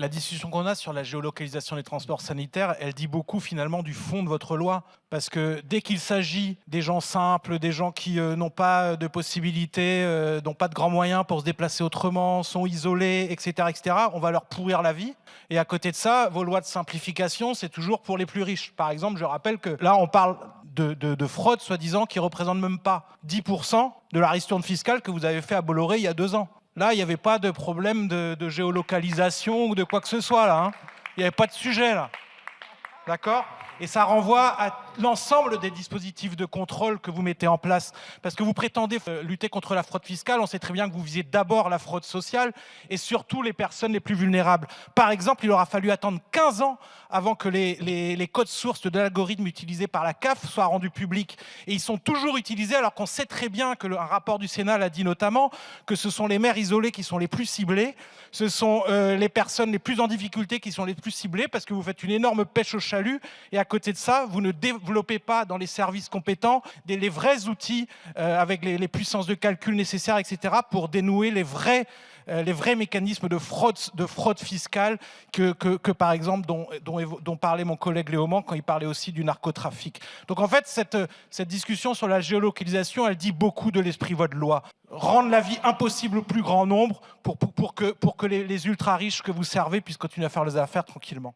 La discussion qu'on a sur la géolocalisation des transports sanitaires, elle dit beaucoup finalement du fond de votre loi. Parce que dès qu'il s'agit des gens simples, des gens qui n'ont pas de possibilités, n'ont pas de grands moyens pour se déplacer autrement, sont isolés, etc., on va leur pourrir la vie. Et à côté de ça, vos lois de simplification, c'est toujours pour les plus riches. Par exemple, je rappelle que là, on parle de fraude, soi-disant, qui ne représente même pas 10% de la ristourne fiscale que vous avez fait à Bolloré il y a 2 ans. Là, il n'y avait pas de problème de géolocalisation ou de quoi que ce soit, là. Hein. Il n'y avait pas de sujet, là. D'accord ? Et ça renvoie à l'ensemble des dispositifs de contrôle que vous mettez en place. Parce que vous prétendez lutter contre la fraude fiscale, on sait très bien que vous visez d'abord la fraude sociale et surtout les personnes les plus vulnérables. Par exemple, il aura fallu attendre 15 ans avant que les codes sources de l'algorithme utilisés par la CAF soient rendus publics. Et ils sont toujours utilisés alors qu'on sait très bien que un rapport du Sénat l'a dit notamment, que ce sont les mères isolées qui sont les plus ciblées, ce sont les personnes les plus en difficulté qui sont les plus ciblées parce que vous faites une énorme pêche au chalut et à côté de ça, vous ne développez pas dans les services compétents les vrais outils avec les puissances de calcul nécessaires, etc., pour dénouer les vrais mécanismes de fraude fiscale que par exemple, dont parlait mon collègue Léaumont quand il parlait aussi du narcotrafic. Donc en fait, cette discussion sur la géolocalisation, elle dit beaucoup de l'esprit de votre loi. Rendre la vie impossible au plus grand nombre pour que les ultra-riches que vous servez puissent continuer à faire leurs affaires tranquillement.